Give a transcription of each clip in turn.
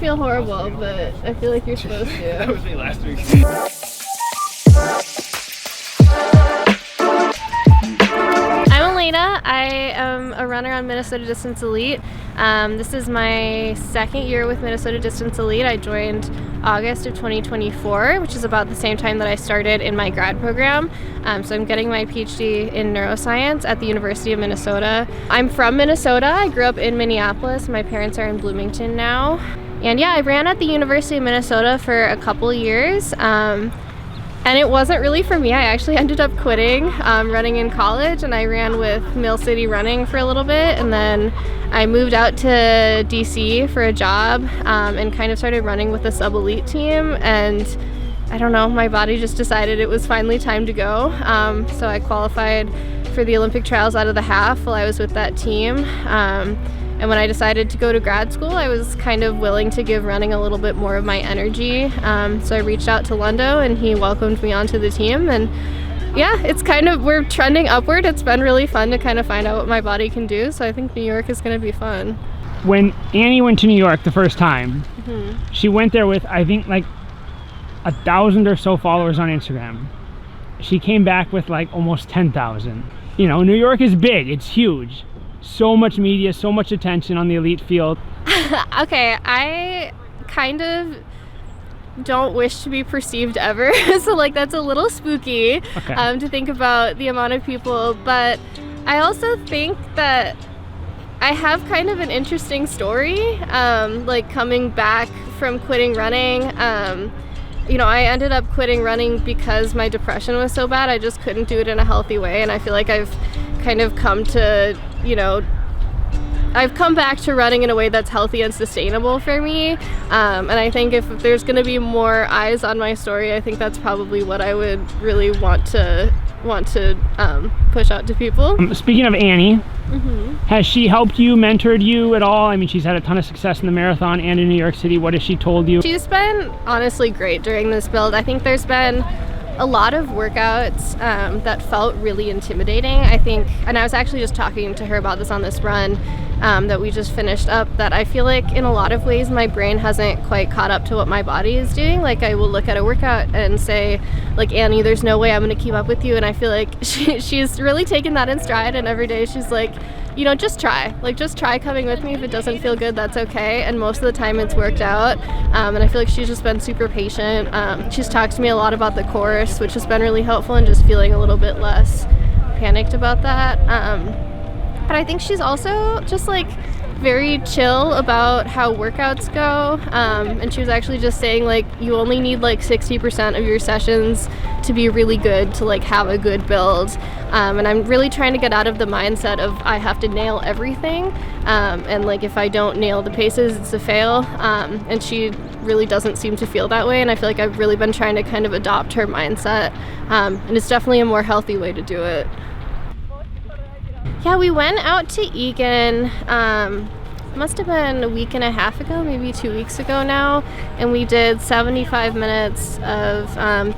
feel horrible, but I feel like you're supposed to. That was me last week. I'm Elena. I am a runner on Minnesota Distance Elite. This is my second year with Minnesota Distance Elite. I joined August of 2024, which is about the same time that I started in my grad program. So I'm getting my PhD in neuroscience at the University of Minnesota. I'm from Minnesota. I grew up in Minneapolis. My parents are in Bloomington now. And yeah, I ran at the University of Minnesota for a couple years. And it wasn't really for me. I actually ended up quitting running in college, and I ran with Mill City Running for a little bit, and then I moved out to DC for a job and kind of started running with a sub-elite team, and I don't know, my body just decided it was finally time to go. So I qualified for the Olympic trials out of the half while I was with that team. And when I decided to go to grad school, I was kind of willing to give running a little bit more of my energy. So I reached out to Lundo, and he welcomed me onto the team. And yeah, it's kind of, we're trending upward. It's been really fun to kind of find out what my body can do. So I think New York is going to be fun. When Annie went to New York the first time, she went there with, I think, like 1,000 or so followers on Instagram. She came back with like almost 10,000. You know, New York is big. It's huge. So much media, so much attention on the elite field. Okay, I kind of don't wish to be perceived ever. So like that's a little spooky to think about the amount of people. But I also think that I have kind of an interesting story, like coming back from quitting running. You know, I ended up quitting running because my depression was so bad. I just couldn't do it in a healthy way. And I feel like I've kind of come to, you know, I've come back to running in a way that's healthy and sustainable for me. And I think if there's going to be more eyes on my story, I think that's probably what I would really want to push out to people. Speaking of Annie, has she helped you, mentored you at all? I mean, she's had a ton of success in the marathon and in New York City. What has she told you? She's been honestly great during this build. I think there's been a lot of workouts that felt really intimidating, I think, and I was actually just talking to her about this on this run that we just finished up, that I feel like in a lot of ways my brain hasn't quite caught up to what my body is doing. Like I will look at a workout and say, like, Annie, there's no way I'm going to keep up with you, and I feel like she's really taken that in stride, and every day she's like, you know, just try coming with me. If it doesn't feel good, that's okay. And most of the time it's worked out. And I feel like she's just been super patient. She's talked to me a lot about the course, which has been really helpful, and just feeling a little bit less panicked about that. But I think she's also just like very chill about how workouts go. And she was actually just saying, like, you only need like 60% of your sessions to be really good to like have a good build. And I'm really trying to get out of the mindset of I have to nail everything. And like if I don't nail the paces, it's a fail. And she really doesn't seem to feel that way. And I feel like I've really been trying to kind of adopt her mindset. And it's definitely a more healthy way to do it. Yeah, we went out to Egan, must have been a week and a half ago, maybe 2 weeks ago now, and we did 75 minutes of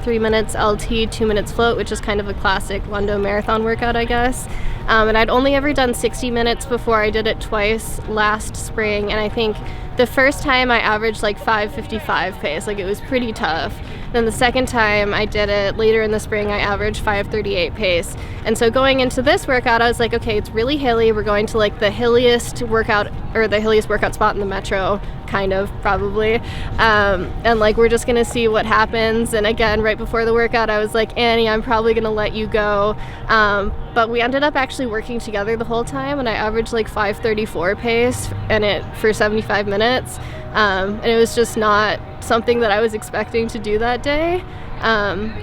3 minutes LT, 2 minutes float, which is kind of a classic Lundo marathon workout, I guess. And I'd only ever done 60 minutes before. I did it twice last spring, and I think the first time I averaged like 5:55 pace, like it was pretty tough. Then the second time I did it later in the spring, I averaged 5:38 pace. And so going into this workout, I was like, okay, it's really hilly. We're going to like the hilliest workout spot in the metro, kind of, probably. And like, we're just gonna see what happens. And again, right before the workout, I was like, Annie, I'm probably gonna let you go. But we ended up actually working together the whole time, and I averaged like 5:34 pace for 75 minutes. And it was just not something that I was expecting to do that day.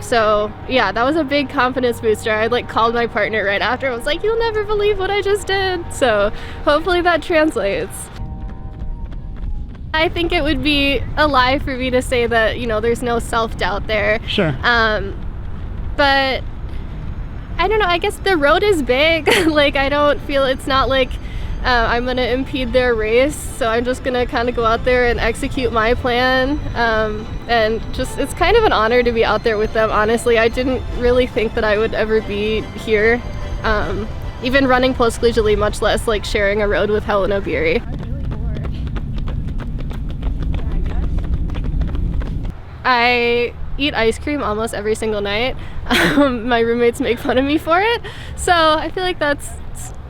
So yeah, that was a big confidence booster. I like called my partner right after. I was like, you'll never believe what I just did. So hopefully that translates. I think it would be a lie for me to say that, you know, there's no self-doubt there. Sure. But I don't know, I guess the road is big. Like, I don't feel, it's not like I'm gonna impede their race, so I'm just gonna kind of go out there and execute my plan. And just, it's kind of an honor to be out there with them, honestly. I didn't really think that I would ever be here, even running post-collegiately, much less like sharing a road with Helena Beery. I eat ice cream almost every single night. My roommates make fun of me for it, so I feel like that's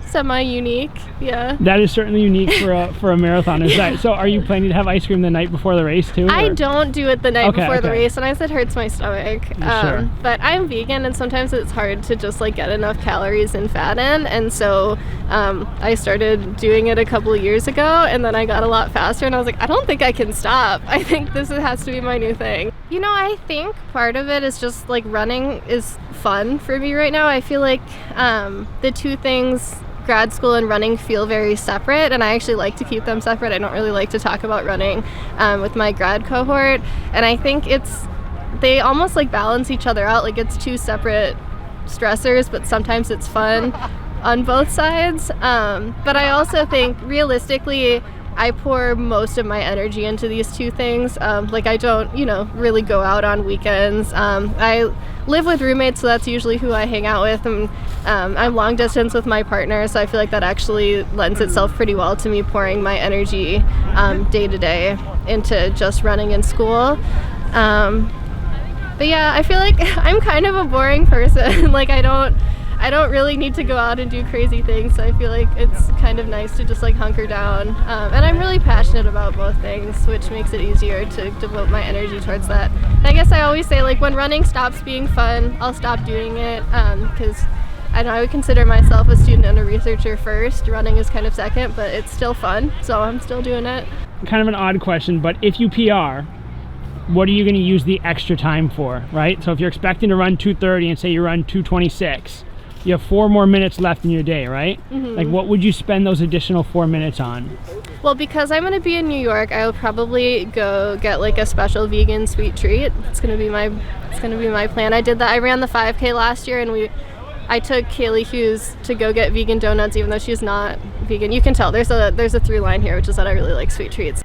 semi-unique. Yeah. That is certainly unique for a marathon. Is that so? Are you planning to have ice cream the night before the race too? I don't do it the night before the race, and I said it hurts my stomach. Sure. But I'm vegan, and sometimes it's hard to just like get enough calories and fat in, and so I started doing it a couple of years ago, and then I got a lot faster, and I was like, I don't think I can stop. I think this has to be my new thing. You know, I think part of it is just like running is fun for me right now. I feel like the two things, grad school and running, feel very separate, and I actually like to keep them separate. I don't really like to talk about running with my grad cohort, and I think they almost like balance each other out. Like it's two separate stressors, but sometimes it's fun on both sides. But I also think realistically I pour most of my energy into these two things. Like I don't, really go out on weekends. I live with roommates, so that's usually who I hang out with, and I'm long distance with my partner, so I feel like that actually lends itself pretty well to me pouring my energy day to day into just running in school. But yeah, I feel like I'm kind of a boring person. Like I don't really need to go out and do crazy things, so I feel like it's kind of nice to just like hunker down. And I'm really passionate about both things, which makes it easier to devote my energy towards that. And I guess I always say, like, when running stops being fun, I'll stop doing it, because I would consider myself a student and a researcher first. Running is kind of second, but it's still fun, so I'm still doing it. Kind of an odd question, but if you PR, what are you going to use the extra time for, right? So if you're expecting to run 2:30 and say you run 2:26, you have 4 more minutes left in your day, right? Mm-hmm. Like, what would you spend those additional 4 minutes on? Well, because I'm going to be in New York, I'll probably go get like a special vegan sweet treat. It's going to be my plan. I did that. I ran the 5K last year, and I took Kaylee Hughes to go get vegan donuts, even though she's not vegan. You can tell there's a through line here, which is that I really like sweet treats.